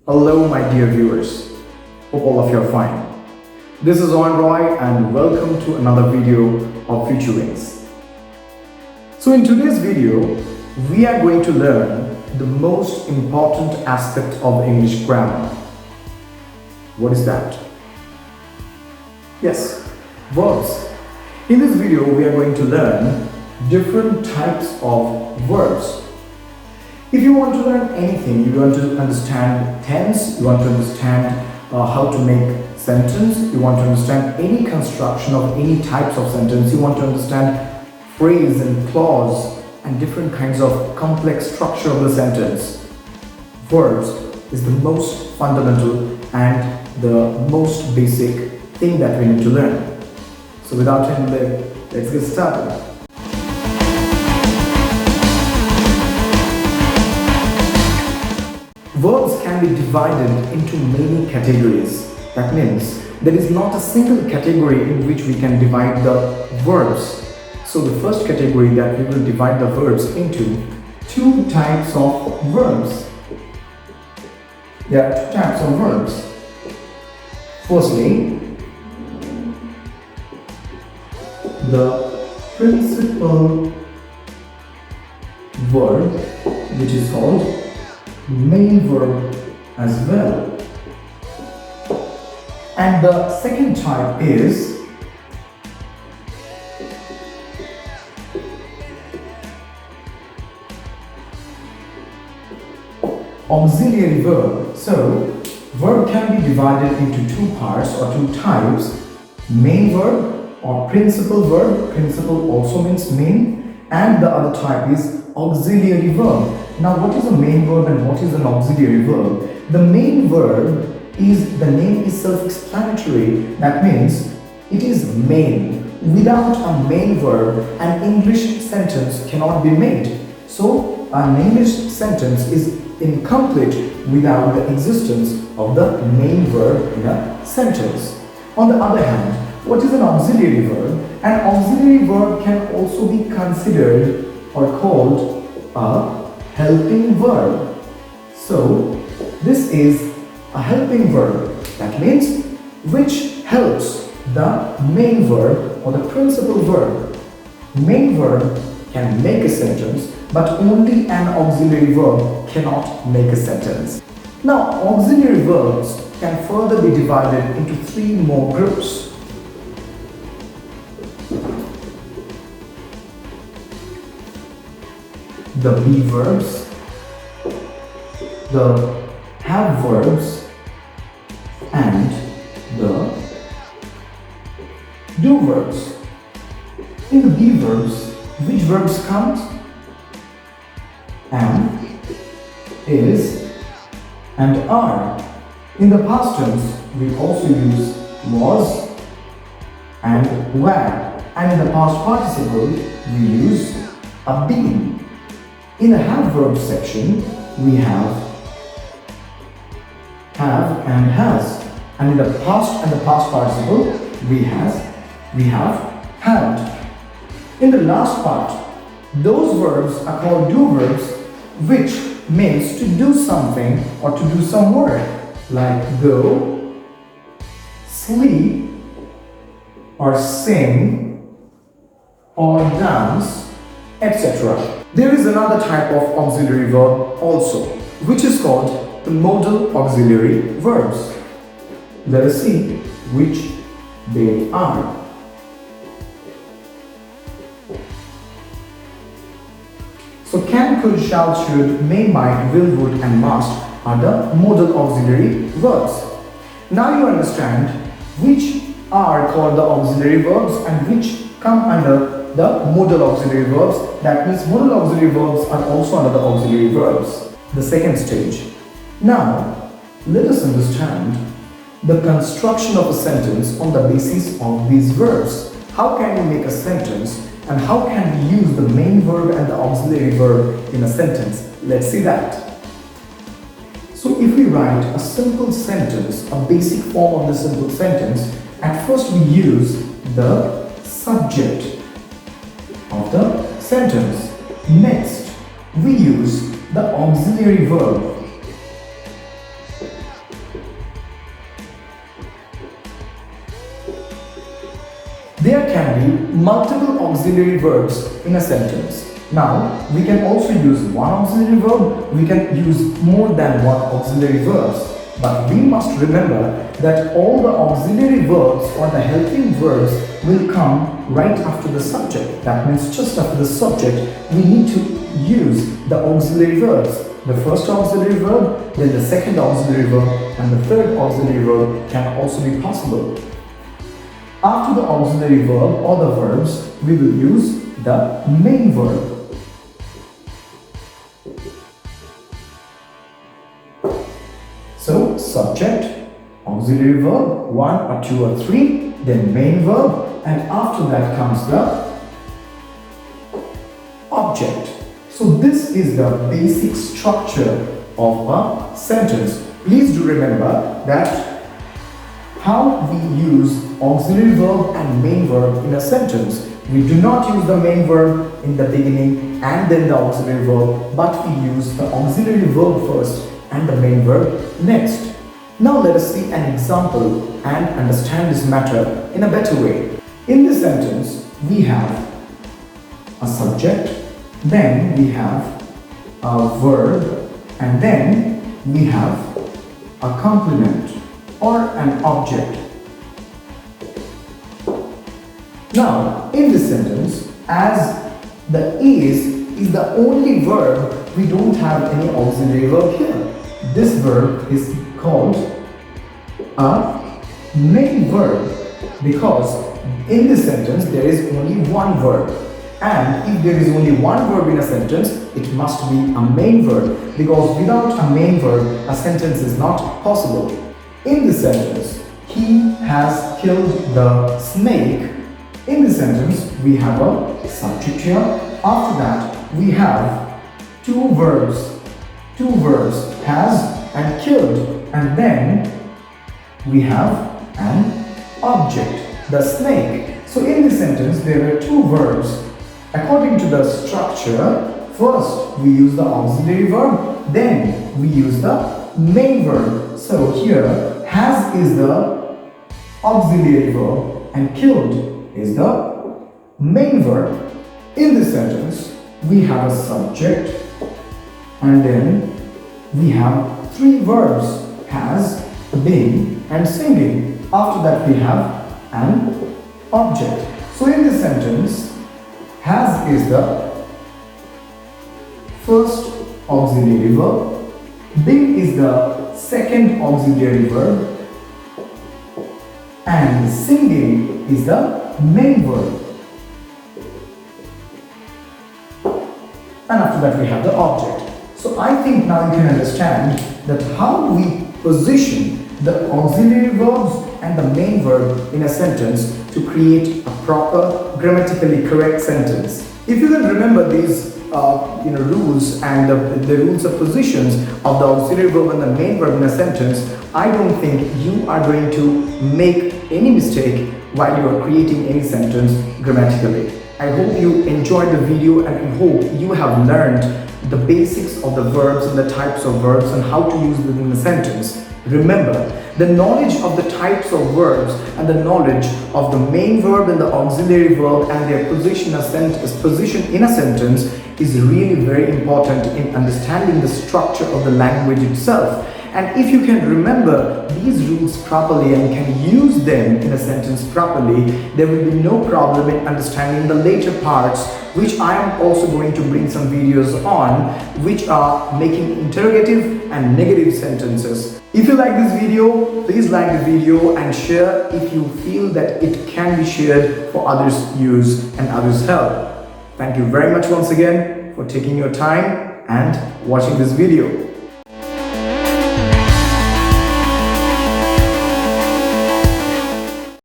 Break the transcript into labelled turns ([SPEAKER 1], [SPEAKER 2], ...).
[SPEAKER 1] Hello my dear viewers, hope all of you are fine. This is Ayan and welcome to another video of Future Wings. So in today's video, we are going to learn the most important aspect of English grammar. What is that? Yes, verbs. In this video, we are going to learn different types of verbs. If you want to learn anything, you want to understand tense, you want to understand how to make sentence, you want to understand any construction of any types of sentence, you want to understand phrase and clause and different kinds of complex structure of the sentence. Verbs is the most fundamental and the most basic thing that we need to learn. So without any delay, let's get started. Verbs can be divided into many categories. That means there is not a single category in which we can divide the verbs. So the first category that we will divide the verbs into, two types of verbs. There are two types of verbs. Firstly, the principal verb, which is called main verb as well. And the second type is auxiliary verb. So, verb can be divided into two parts or two types: main verb or principal verb. Principal also means main, and the other type is auxiliary verb. Now, what is a main verb and what is an auxiliary verb? The main verb is, the name is self-explanatory. That means it is main. Without a main verb, an English sentence cannot be made. So, an English sentence is incomplete without the existence of the main verb in a sentence. On the other hand, what is an auxiliary verb? An auxiliary verb can also be considered or called a helping verb. So, this is a helping verb. That means which helps the main verb or the principal verb. Main verb can make a sentence, but only an auxiliary verb cannot make a sentence. Now, auxiliary verbs can further be divided into three more groups. The be verbs, the have verbs, and the do verbs. In the be verbs, which verbs count? Am, is, and are. In the past tense, we also use was and were, and in the past participle, we use a been. In the have verb section, we have and has, and in the past and the past participle, we have had. In the last part, those verbs are called do verbs, which means to do something or to do some work, like go, sleep, or sing, or dance, etc. There is another type of auxiliary verb also, which is called the modal auxiliary verbs. Let us see which they are. So can, could, shall, should, may, might, will, would, and must are the modal auxiliary verbs. Now you understand which are called the auxiliary verbs and which come under the modal auxiliary verbs. That means modal auxiliary verbs are also under the auxiliary verbs. The second stage. Now, let us understand the construction of a sentence on the basis of these verbs. How can we make a sentence and how can we use the main verb and the auxiliary verb in a sentence? Let's see that. So if we write a simple sentence, a basic form of the simple sentence, at first we use the subject of the sentence. Next, we use the auxiliary verb. There can be multiple auxiliary verbs in a sentence. Now, we can also use one auxiliary verb, we can use more than one auxiliary verbs. But we must remember that all the auxiliary verbs or the helping verbs will come right after the subject. That means just after the subject, we need to use the auxiliary verbs. The first auxiliary verb, then the second auxiliary verb, and the third auxiliary verb can also be possible. After the auxiliary verb or the verbs, we will use the main verb. So, subject, auxiliary verb, 1 or 2 or 3, then main verb, and after that comes the object. So, this is the basic structure of a sentence. Please do remember that how we use auxiliary verb and main verb in a sentence. We do not use the main verb in the beginning and then the auxiliary verb, but we use the auxiliary verb first and the main verb next. Now let us see an example and understand this matter in a better way. In this sentence, we have a subject, then we have a verb, and then we have a complement or an object. Now, in this sentence, as the is the only verb, we don't have any auxiliary verb here. This verb is called a main verb because in this sentence there is only one verb, and if there is only one verb in a sentence, it must be a main verb, because without a main verb a sentence is not possible. In this sentence, he has killed the snake. In this sentence we have a subject here. After that we have two verbs, has and killed, and then we have an object, the snake. So in this sentence there are two verbs. According to the structure, first we use the auxiliary verb, then we use the main verb. So here has is the auxiliary verb and killed is the main verb. In this sentence we have a subject, and then we have three verbs, has, been, and singing. After that we have an object. So in this sentence, has is the first auxiliary verb, been is the second auxiliary verb, and singing is the main verb. And after that we have the object. So I think now you can understand that how we position the auxiliary verbs and the main verb in a sentence to create a proper, grammatically correct sentence. If you can remember these rules and the rules of positions of the auxiliary verb and the main verb in a sentence, I don't think you are going to make any mistake while you are creating any sentence grammatically. I hope you enjoyed the video, and I hope you have learned the basics of the verbs and the types of verbs and how to use them in a sentence. Remember, the knowledge of the types of verbs and the knowledge of the main verb and the auxiliary verb and their position in a sentence is really very important in understanding the structure of the language itself. And if you can remember these rules properly and can use them in a sentence properly, there will be no problem in understanding the later parts, which I am also going to bring some videos on, which are making interrogative and negative sentences. If you like this video, please like the video and share if you feel that it can be shared for others' use and others' help. Thank you very much once again for taking your time and watching this video.